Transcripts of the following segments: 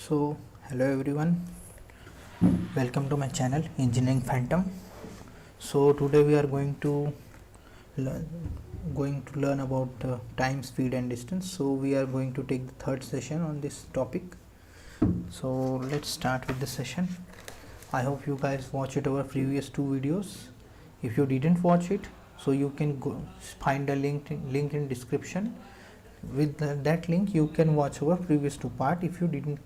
So hello everyone, welcome to my channel Engineering Phantom. So today we are going to learn about time, speed and distance. So we are going to take the third session on this topic. So let's start with the session. I hope you guys watched our previous two videos. If you didn't watch it, so you can go find a link in description. With that link you can watch our previous two part if you didn't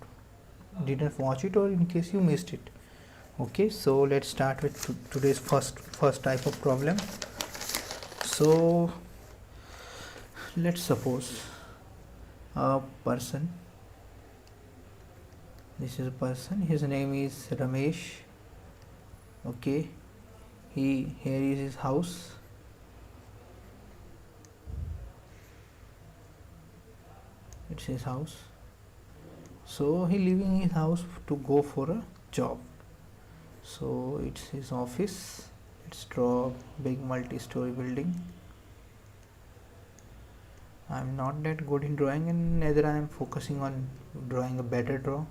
watch it, or in case you missed it. Okay, so let's start with today's first type of problem. So let's suppose a person, this is a person, his name is Ramesh. Okay, here is his house. It's his house. So he leaving his house to go for a job. So it's his office. It's draw big multi-story building. I'm not that good in drawing, and neither I am focusing on drawing a better draw,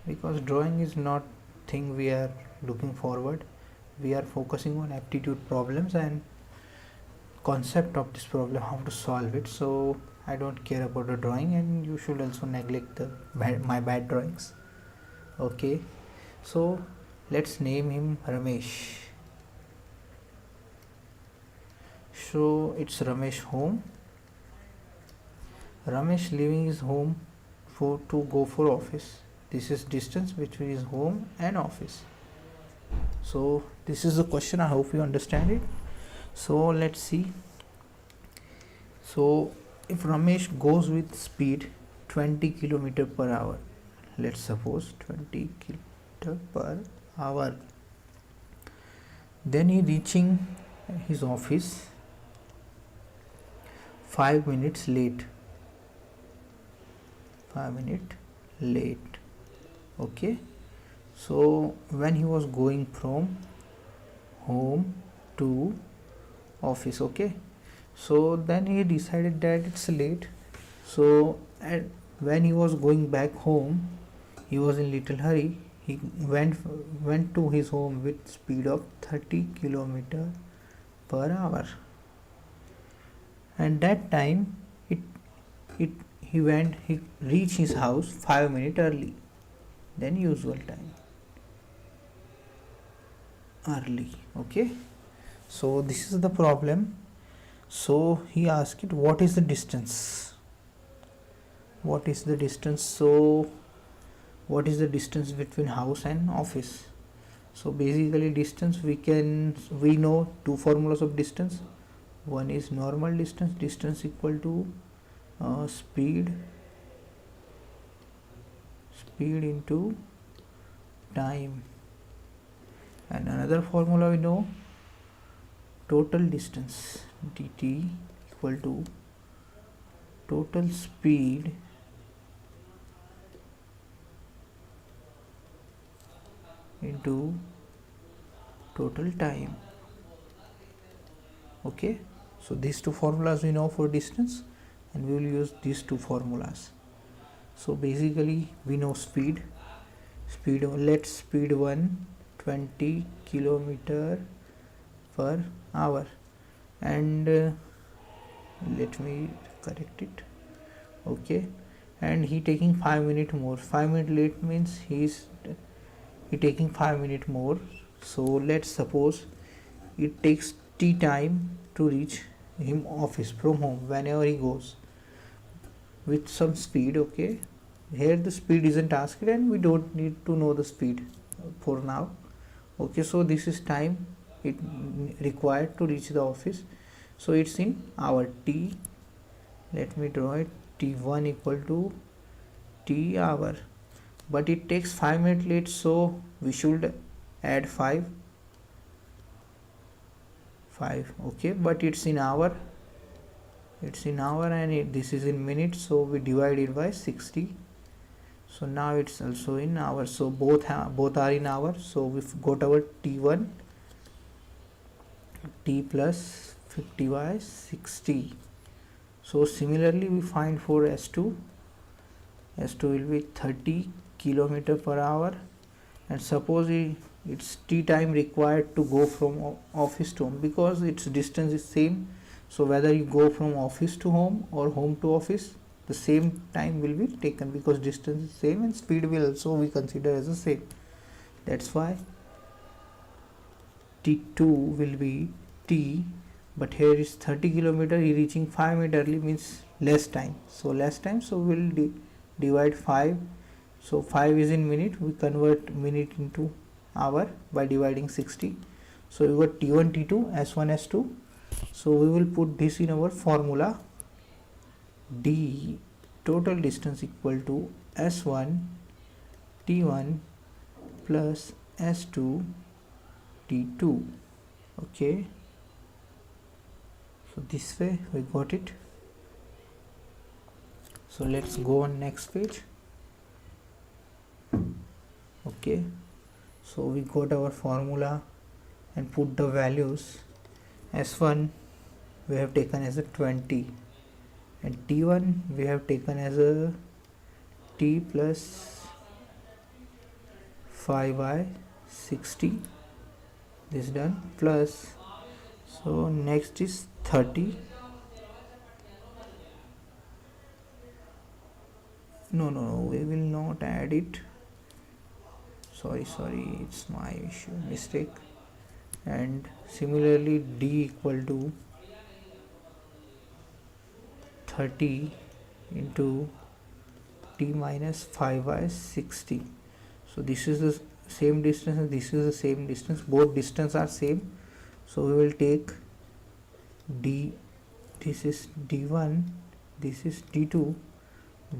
because drawing is not thing we are looking forward. We are focusing on aptitude problems and concept of this problem, how to solve it. So I don't care about the drawing, and you should also neglect my bad drawings. Okay, so let's name him Ramesh. So it's Ramesh home. Ramesh leaving his home to go for office. This is distance between his home and office. So this is the question. I hope you understand it. So let's see. So if Ramesh goes with speed 20 km per hour, let's suppose 20 km per hour, then he reaching his office 5 minutes late. 5 minutes late. Okay, so when he was going from home to office, okay, so then he decided that it's late. So when he was going back home, he was in little hurry. He went to his home with speed of 30 km per hour, and that time he reached his house 5 minutes early than usual time. Okay, so this is the problem. So he asked it, what is the distance? What is the distance? So what is the distance between house and office? So basically distance, we know two formulas of distance. One is normal distance equal to speed into time, and another formula we know, total distance, dt equal to total speed into total time. Okay, so these two formulas we know for distance, and we will use these two formulas. So basically we know speed, let speed 1 20 km per hour, and let me correct it. Okay, and he taking 5 minutes more. 5 minutes late means he taking 5 minutes more. So let's suppose it takes t time to reach him office from home whenever he goes with some speed. Okay, here the speed isn't asked, and we don't need to know the speed for now. Okay, so this is time it required to reach the office. So it's in hour. T, let me draw it, t1 equal to t hour, but it takes 5 minutes late, so we should add 5. Okay, but it's in hour, and this is in minutes, so we divide it by 60. So now it's also in hours, so both are in hours. So we've got our t1, t plus 50 by 60. So similarly we find for s2 will be 30 kilometer per hour, and suppose it's t time required to go from office to home, because its distance is same. So whether you go from office to home or home to office, the same time will be taken, because distance is same and speed will also we consider as the same. That's why t2 will be t, but here is 30 kilometer, he reaching 5 minutes early, means less time, so less time, so we'll divide 5. So 5 is in minute, we convert minute into hour by dividing 60. So we got t1 t2 s1 s2. So we will put this in our formula. D total distance equal to s1 t1 plus s2 t2. Okay, so this way we got it. So let's go on next page. Okay, so we got our formula and put the values. S1 we have taken as a 20, and T1 we have taken as a T plus 5y 60. This done, plus, so next is 30. No, we will not add it. Sorry, it's my mistake. And similarly D equal to 30 into t minus 5 by 60. So this is the same distance and this is the same distance, both distance are same. So we will take d, this is d1, this is d2,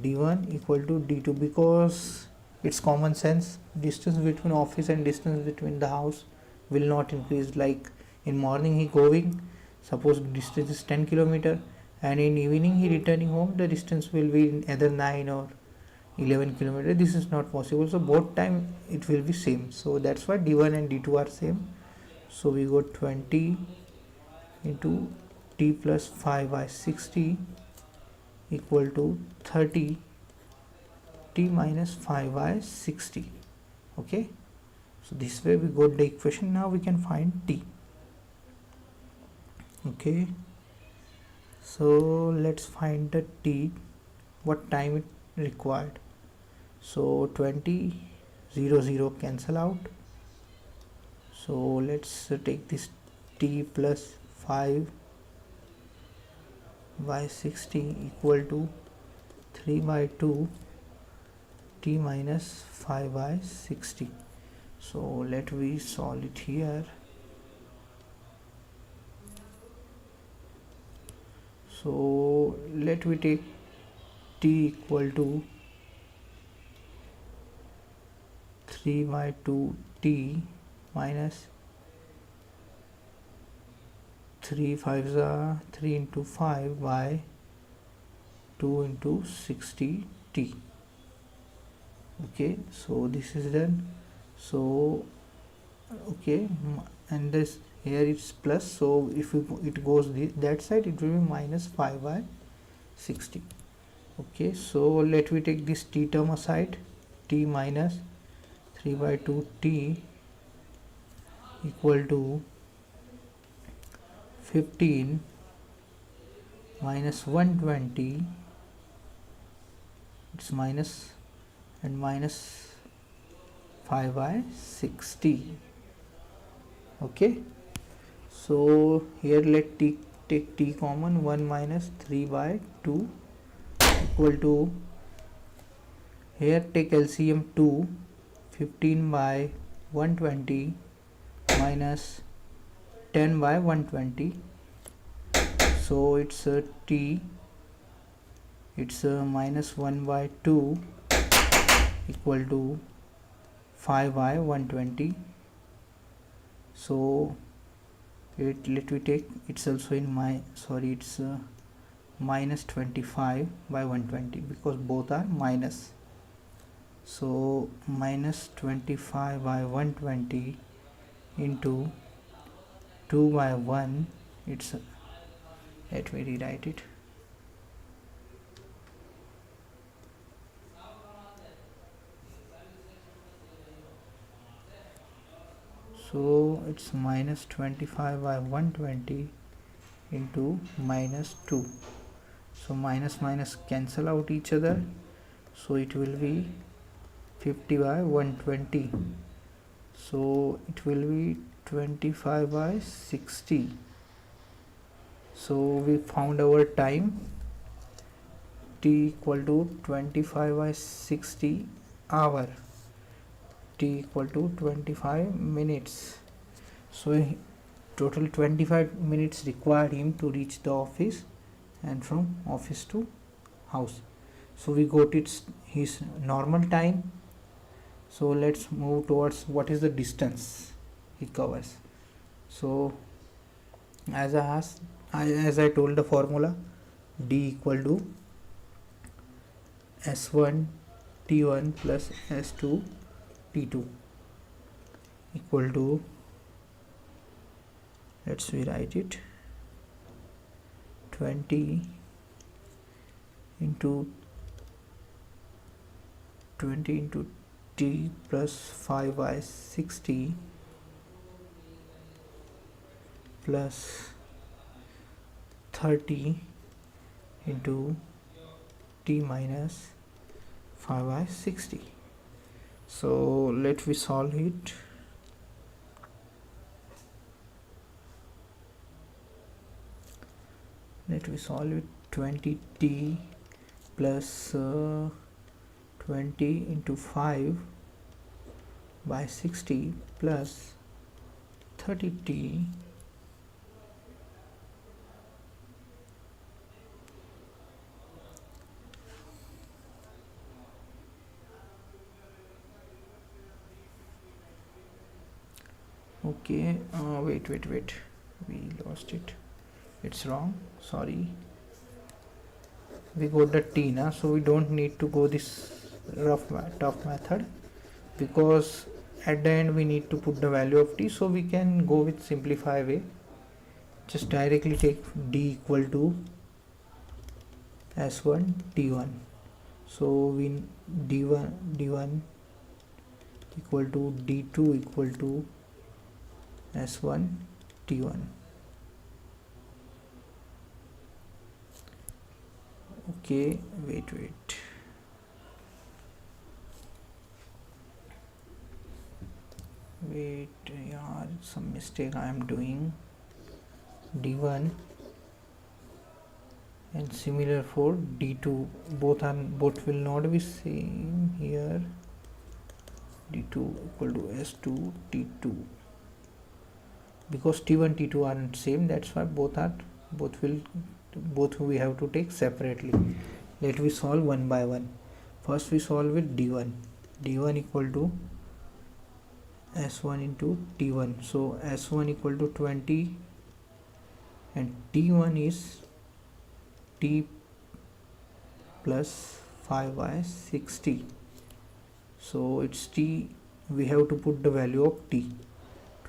d1 equal to d2, because it's common sense, distance between office and distance between the house will not increase. Like in morning he going, suppose distance is 10 kilometer, and in evening he returning home, the distance will be either 9 or 11 kilometer. This is not possible, so both time it will be same. So that's why d1 and d2 are same. So we got 20 into t plus 5 by 60 equal to 30 t minus 5 by 60. Okay, so this way we got the equation. Now we can find t. Okay, so let's find the t, what time it required. So 20 0 cancel out. So let's take this t plus 5 by 60 equal to 3 by 2 t minus 5 by 60. So let we solve it here. So let we take t equal to 3 by 2 t minus 3 5s are 3 into 5 by 2 into 60 t. Okay, so this is done. So okay, and this here it's plus, so if it goes that side, it will be minus 5 by 60. Okay, so let me take this t term aside. T minus 3 by 2 t equal to 15 minus 120, it's minus and minus 5 by 60. Okay, so here let t take t common, 1 minus 3 by 2 equal to, here take LCM 2, 15 by 120 minus 10 by 120. So it's a t, it's a minus 1 by 2 equal to 5 by 120. So let me take, it's also in it's minus 25 by 120, because both are minus. So minus 25 by 120 into 2 by 1, it's, let me rewrite it. So it's minus 25 by 120 into minus 2. So minus minus cancel out each other, so it will be 50 by 120. So it will be 25 by 60. So we found our time, t equal to 25 by 60 hour, t equal to 25 minutes. So total 25 minutes required him to reach the office and from office to house. So we got his normal time. So let's move towards what is the distance he covers. So as I told the formula, d equal to s1 t1 plus s2 t2 equal to, let's rewrite it, 20 into t plus 5 by 60 plus 30 into t minus 5 by 60. So let me solve it. Let me solve it. 20t plus 20 into 5 by 60 plus 30t okay, wait, we lost it, it's wrong, sorry. We got the t now, so we don't need to go this tough method, because at the end we need to put the value of t, so we can go with simplify way. Just directly take d equal to s1 t1. So we d1 equal to d2 equal to s1 t1. Okay, wait, yaar, some mistake I am doing. d1 and similar for d2, both will not be same here. d2 equal to s2 t2, because t1 t2 aren't same, that's why both we have to take separately. Let me solve one by one. First we solve with d1 equal to s1 into t1. So s1 equal to 20 and t1 is t plus 5 by 60. So it's t, we have to put the value of t.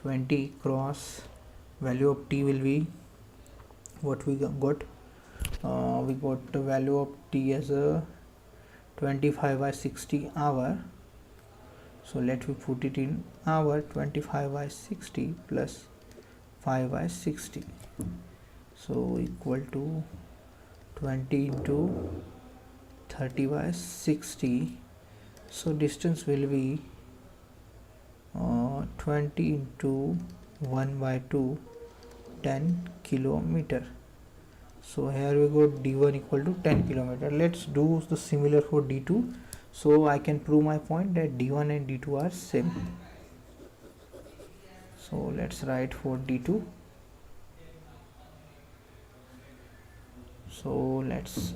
20 cross value of t will be what we got. We got the value of t as a 25 by 60 hour. So let me put it in hour. 25 by 60 plus 5 by 60, so equal to 20 into 30 by 60. So distance will be 20 into 1 by 2, 10 kilometer. So here we got d1 equal to 10 kilometer. Let's do the similar for d2, so I can prove my point that d1 and d2 are same. So let's write for d2. So let's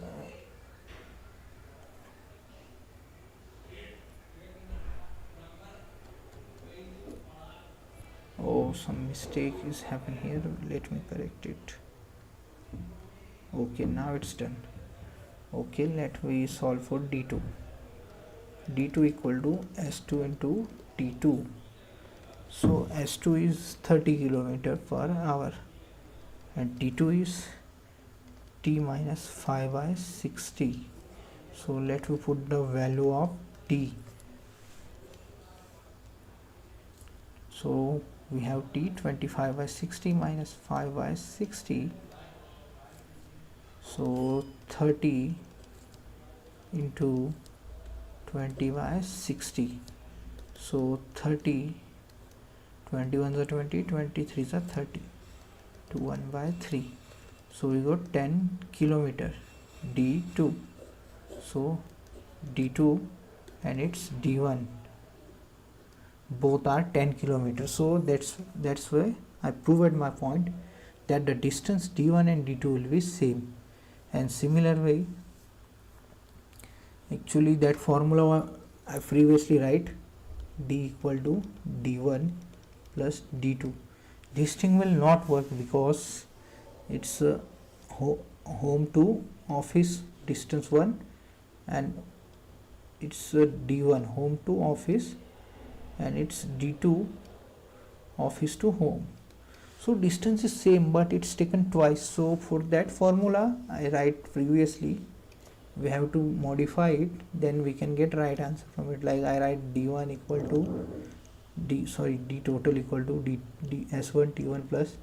oh, some mistake is happening here, let me correct it. Okay, now it's done. Okay, let me solve for d2. d2 equal to s2 into t2. So s2 is 30 kilometer per hour and t2 is t minus 5 by 60. So let me put the value of t. So we have t 25 by 60 minus 5 by 60, so 30 into 20 by 60, so 30, 21s are 20, 23s are 30, to 1 by 3, so we got 10 kilometer d2, so d2 and it's d1 both are 10 kilometers. So that's why I proved my point that the distance d1 and d2 will be same. And similar way, actually that formula I previously write d equal to d1 plus d2. This thing will not work because it's home to office distance 1 and it's d1 home to office and it's d2 office to home. So distance is same but it's taken twice. So for that formula I write previously, we have to modify it, then we can get right answer from it. Like I write d1 equal to d total equal to d s1 t1 plus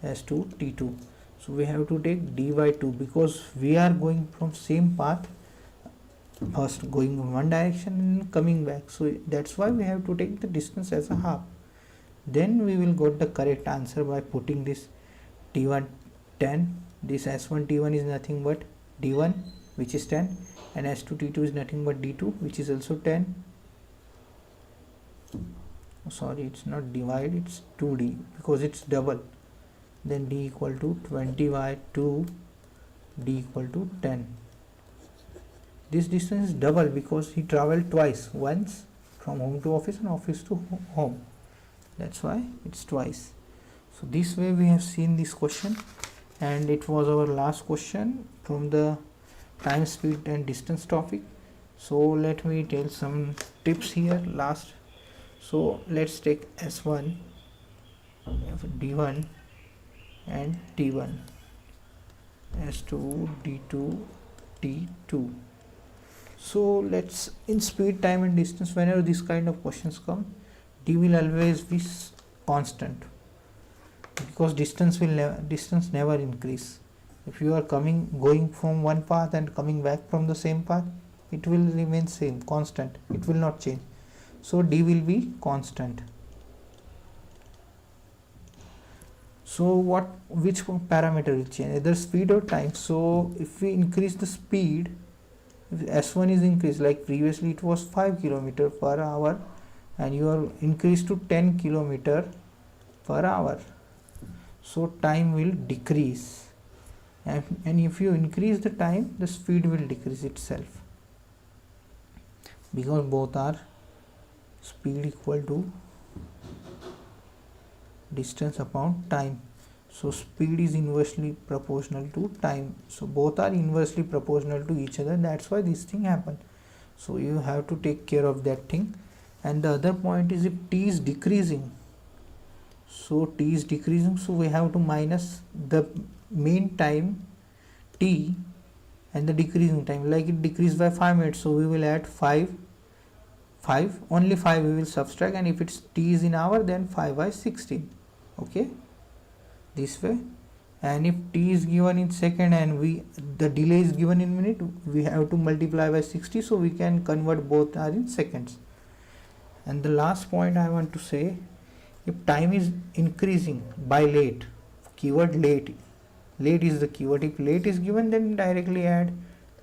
s2 t2. So we have to take d by 2 because we are going from same path, first going in one direction and coming back, so that's why we have to take the distance as a half. Then we will get the correct answer by putting this t1 10, this s1 t1 is nothing but d1 which is 10 and s2 t2 is nothing but d2 which is also 10. Sorry, it's not divide, it's 2d because it's double. Then d equal to 20 by 2, d equal to 10. This distance is double because he traveled twice, once from home to office and office to home. That's why it's twice. So this way we have seen this question, and it was our last question from the time, speed and distance topic. So let me tell some tips here last. So let's take S1, D1 and T1, S2, D2, T2. So let's, in speed, time and distance, whenever this kind of questions come, d will always be constant because distance never increase. If you are going from one path and coming back from the same path, it will remain same, constant, it will not change. So d will be constant. So which parameter will change, either speed or time? So if we increase the speed, if S1 is increased, like previously it was 5 km per hour and you are increased to 10 km per hour, so time will decrease, and if you increase the time, the speed will decrease itself because both are speed equal to distance upon time. So speed is inversely proportional to time, so both are inversely proportional to each other. That's why this thing happen. So you have to take care of that thing. And the other point is, if t is decreasing, so t is decreasing, so we have to minus the mean time t and the decreasing time. Like it decreased by 5 minutes, so we will add 5, only 5 we will subtract, and if it's t is in hour, then 5 by 16. Okay, this way. And if t is given in second and the delay is given in minute, we have to multiply by 60, so we can convert both are in seconds. And the last point I want to say, if time is increasing by late, keyword late is the keyword. If late is given, then directly add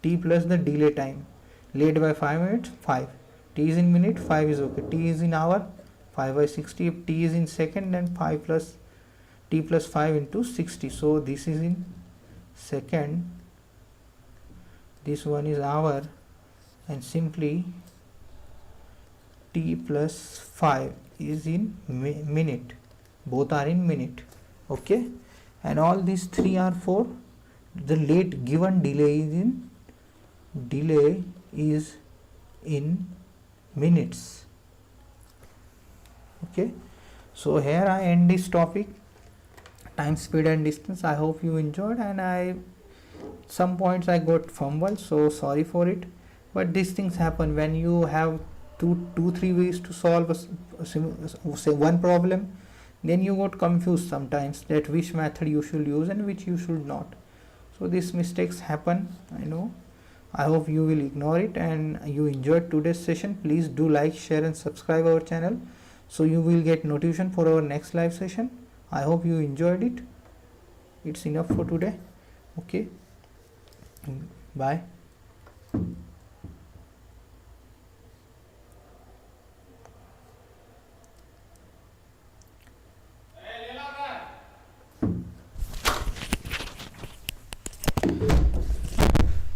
t plus the delay time. Late by 5 minutes, 5. T is in minute, 5 is okay. T is in hour, 5 by 60. If t is in second, then 5 plus t plus 5 into 60. So this is in second, this one is hour, and simply t plus 5 is in minute. Both are in minute. Okay, and all these three are for the late. Given delay is in minutes. Okay, so here I end this topic, time, speed and distance. I hope you enjoyed, and some points I got fumbled, so sorry for it, but these things happen when you have two, 3 ways to solve say one problem. then you got confused sometimes that which method you should use and which you should not. So these mistakes happen, I know. I hope you will ignore it and you enjoyed today's session. Please do like, share and subscribe our channel so you will get notification for our next live session. I hope you enjoyed it. It's enough for today. Okay, bye.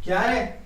क्या है